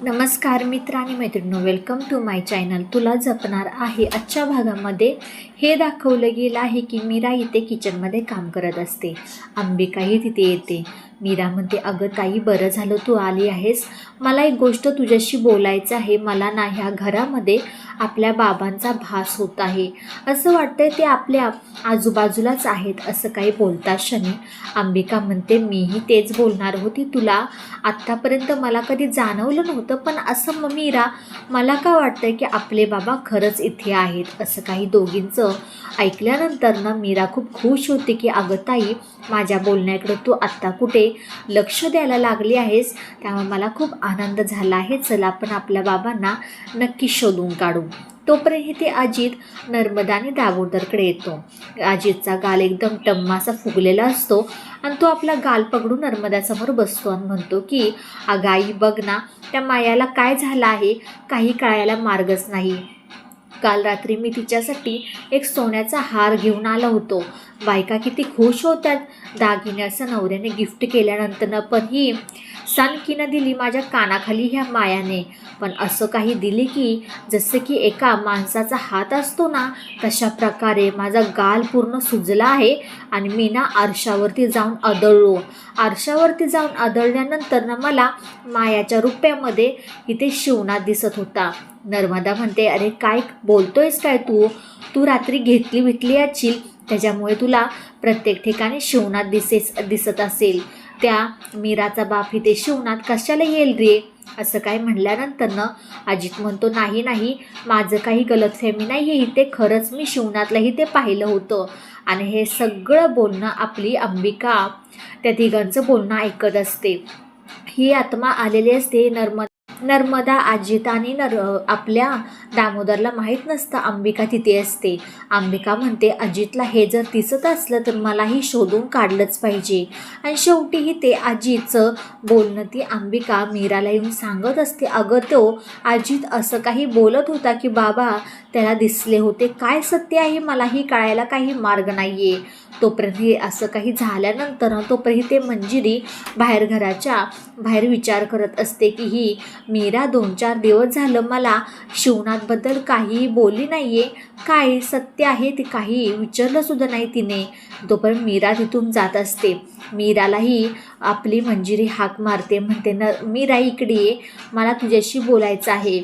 नमस्कार मित्र आणि मैत्रिणींनो, वेलकम टू माय चॅनल. तुला जपणार आहे. आजच्या भागामध्ये हे दाखवलं गेलं आहे की मीरा इथे किचनमध्ये काम करत असते. अंबिकाही तिथे येते. मीरा म्हणते, अगं ताई, बरं झालं तू आली आहेस. मला एक गोष्ट तुझ्याशी बोलायचं आहे. मला ना ह्या घरामध्ये आपल्या बाबांचा भास होत आहे. असं वाटतंय ते आपल्या आजूबाजूलाच आहेत. असं काही बोलता क्षणी अंबिका म्हणते, मीही तेच बोलणार होती तुला. आत्तापर्यंत मला कधी जाणवलं नव्हतं, पण असं मीरा, मला का वाटतंय की आपले बाबा खरंच इथे आहेत. असं काही दोघींचं ऐकल्यानंतर ना मीरा खूप खुश होते की अगं ताई, माझ्या बोलण्याकडे तू आत्ता कुठे लक्ष द्यायला लागली आहेस, त्यामुळे मला खूप आनंद झाला आहे. चला आपण आपल्या बाबांना नक्की शोधून काढू. तोपर्यंत ते अजित नर्मदा आणि दामोदरकडे येतो. अजितचा गाल एकदम टम्मासा फुगलेला असतो आणि तो आपला गाल पकडून नर्मदासमोर बसतो आणि म्हणतो की अगं आई, बघ ना, त्या मायाला काय झालं आहे, काही कळायला मार्गच नाही. काल रात्री मी तिच्यासाठी एक सोन्याचा हार घेऊन आलो होतो. बायका किती खुश होतात. दागिने असं नवऱ्याने गिफ्ट केल्यानंतर पण ही सनकीनं दिली माझ्या कानाखाली ह्या मायाने. पण असं काही दिली की जसं की एका माणसाचा हात असतो ना, तशा प्रकारे माझा गाल पूर्ण सुजला आहे आणि मी ना आरशावरती जाऊन आदळलो. आरशावरती जाऊन आदळल्यानंतर ना मला मायाच्या रूपामध्ये इथे शिवनाथ दिसत होता. नर्मदा म्हणते, अरे काय बोलतोयस काय तू? तू रात्री घेतली याची, त्याच्यामुळे तुला प्रत्येक ठिकाणी शिवनाथ दिसत असेल. त्या मीराचा बाप इथे शिवनाथ कशाला येईल रे? असं काय म्हणल्यानंतर ना अजित म्हणतो, नाही, माझं काही गलतफहमी नाही आहे. इथे खरंच मी शिवनाथलाही ते पाहिलं होतं. आणि हे सगळं बोलणं आपली अंबिका त्या तिघांचं बोलणं ऐकत असते. ही आत्मा आलेली असते. नर्मदा, अजित आणि आपल्या दामोदरला माहीत नसतं अंबिका तिथे असते. अंबिका म्हणते, अजितला हे जर दिसत असलं तर मलाही शोधून काढलंच पाहिजे. आणि शेवटीही ते अजितचं बोलणं ती अंबिका मीराला येऊन सांगत असते. अगं, तो अजित असं काही बोलत होता की बाबा त्याला दिसले होते. काय सत्य आहे मलाही कळायला काही मार्ग नाही आहे. तोपर्यंत असं काही झाल्यानंतर तोपर्यंत ते मंजिरी घराच्या बाहेर विचार करत असते की ही मीरा 2-4 दिवस झालं मला शिवनाथबद्दल काहीही बोलली नाही आहे. काय सत्य आहे ते काही विचारलंसुद्धा नाही तिने. तोपर्यंत मीरा तिथून जात असते. मीरालाही आपली मंजिरी हाक मारते, म्हणते ना, मीरा इकडे ये, मला तुझ्याशी बोलायचं आहे.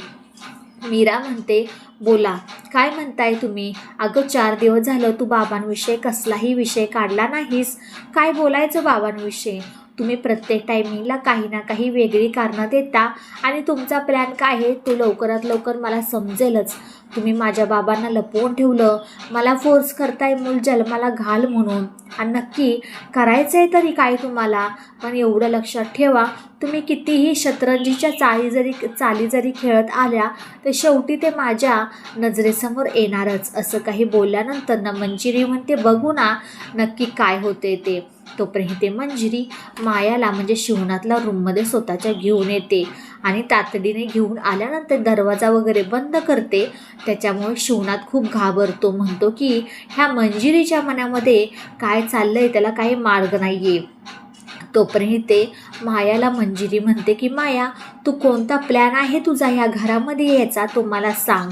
मीरा म्हणते, बोला, काय म्हणताय तुम्ही? अगं, 4 दिवस झालं तू बाबांविषयी कसलाही विषय काढला नाहीस. काय बोलायचं बाबांविषयी? तुम्ही प्रत्येक टायमिंगला काही ना काही वेगळी कारणं देता आणि तुमचा प्लॅन काय आहे तो लवकरात लवकर मला समजेलच. तुम्ही माझ्या बाबांना लपवून ठेवलं, मला फोर्स करताय मूल जन्माला घाल म्हणून. आणि नक्की करायचं आहे तरी काय तुम्हाला? पण एवढं लक्षात ठेवा, तुम्ही कितीही शतरंजीच्या चाली जरी खेळत आल्या तर शेवटी ते माझ्या नजरेसमोर येणारच. असं काही बोलल्यानंतर ना मंजिरी म्हणते, बघू ना नक्की काय होते ते. तोपर्यंत ते मंजिरी मायाला म्हणजे शिवनाथला रूममध्ये स्वतःच्या घेऊन येते आणि तातडीने घेऊन आल्यानंतर दरवाजा वगैरे बंद करते. त्याच्यामुळे शिवनाथ खूप घाबरतो. म्हणतो की ह्या मंजिरीच्या मनामध्ये काय चाललंय त्याला काही मार्ग नाही आहे. तोपर्यंत ते मायाला मंजिरी म्हणते की माया, तू कोणता प्लॅन आहे तुझा ह्या घरामध्ये यायचा तो मला सांग.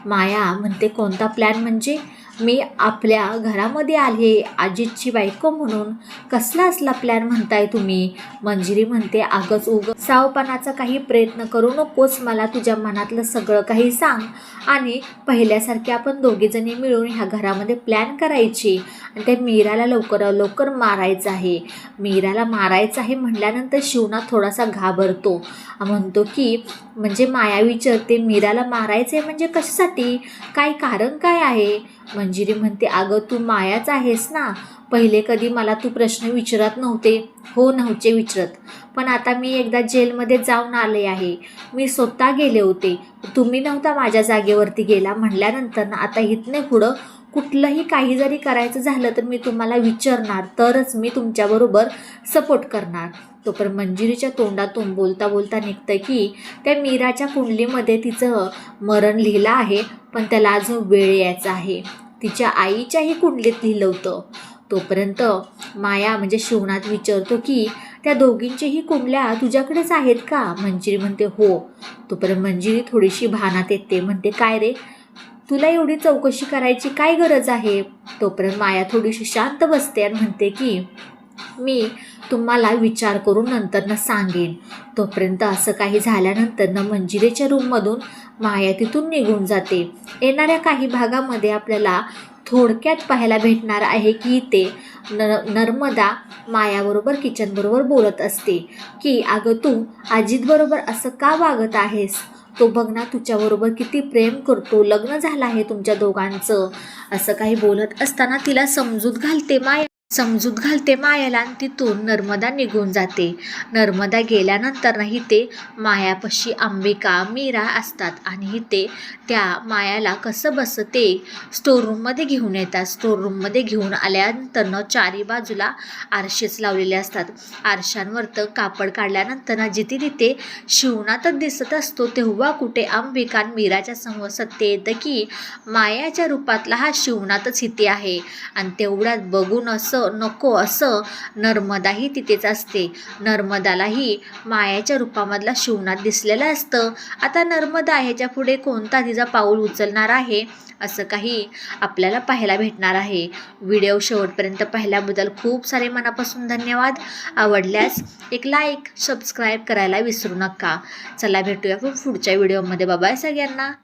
माया म्हणते, कोणता प्लॅन म्हणजे? मी आपल्या घरामध्ये आले अजितची बायको म्हणून. कसला असला प्लॅन म्हणताय तुम्ही? मंजिरी म्हणते, अगं सावपणाचा काही प्रयत्न करू नकोस. मला तुझ्या मनातलं सगळं काही सांग आणि पहिल्यासारखे आपण दोघीजणी मिळून ह्या घरामध्ये प्लॅन करायची आणि त्या मीराला लवकर मारायचं आहे. मीराला मारायचं आहे म्हटल्यानंतर शिवनाथ थोडासा घाबरतो. म्हणतो की म्हणजे माया विचारते, मीराला मारायचं आहे म्हणजे कशासाठी? काय कारण काय आहे? मंजिरी म्हणते, अगं तू मायाच आहेस ना. पहिले कधी मला तू प्रश्न विचारत नव्हते. हो, नव्हते विचारत, पण आता मी एकदा जेलमध्ये जाऊन आले आहे. मी स्वतः गेले होते, तुम्ही नव्हता माझ्या जागेवरती गेला. म्हणल्यानंतर ना आता इथने पुढं कुठलंही काही जरी करायचं झालं तर मी तुम्हाला विचारणार, तरच मी तुमच्याबरोबर सपोर्ट करणार. तोपर्यंत मंजिरीच्या तोंडातून बोलता बोलता निघतं की त्या मीराच्या कुंडलीमध्ये तिचं मरण लिहिलं आहे, पण त्याला अजून वेळ यायचा आहे. तिच्या आईच्याही कुंडलीत लिहिलं होतं. तोपर्यंत माया म्हणजे शिवनाथ विचारतो की त्या दोघींच्याही कुंडल्या तुझ्याकडेच आहेत का? मंजिरी म्हणते हो. तोपर्यंत मंजिरी थोडीशी भानात येते, म्हणते काय रे, तुला एवढी चौकशी करायची काय गरज आहे? तोपर्यंत माया थोडीशी शांत बसते आणि म्हणते की मी तुम्हाला विचार करून नंतरनं सांगेन. तोपर्यंत असं काही झाल्यानंतरनं मंजिरीच्या रूममधून माया तिथून निघून जाते. येणाऱ्या काही भागामध्ये आपल्याला थोडक्यात पाहायला भेटणार आहे की ते नर्मदा मायाबरोबर किचनबरोबर बोलत असते की अगं तू अजितबरोबर असं का वागत आहेस? तो बघ ना तुझ्याबरोबर किती प्रेम करतो, लग्न झालं आहे तुमच्या दोघांचं. असं काही बोलत असताना तिला समजूत घालते मायाला आणि तिथून नर्मदा निघून जाते. नर्मदा गेल्यानंतरही ते मायापाशी अंबिका मीरा असतात आणि ते त्या मायाला कसं बसं ते स्टोरूममध्ये घेऊन येतात. स्टोरूममध्ये घेऊन आल्यानंतरनं चारी बाजूला आरशेच लावलेले असतात. आरशांवरतं कापड काढल्यानंतर जिथे तिथे शिवनाथच दिसत असतो. तेव्हा कुठे अंबिका आणि मीराच्या समोर सत्य येतं की मायाच्या रूपातला हा शिवनाथच इथे आहे. आणि तेवढ्यात बघून असं नको असं नर्मदाही तिथेच असते. नर्मदालाही मायाच्या रूपामधला शिवनाथ दिसलेलं असतं. आता नर्मदा ह्याच्या पुढे कोणता तिचा पाऊल उचलणार आहे असं काही आपल्याला पाहायला भेटणार आहे. व्हिडिओ शेवटपर्यंत पाहिल्याबद्दल खूप सारे मनापासून धन्यवाद. आवडल्यास एक लाईक सबस्क्राईब करायला विसरू नका. चला भेटूया पुढच्या व्हिडिओमध्ये. बाय बाय सगळ्यांना.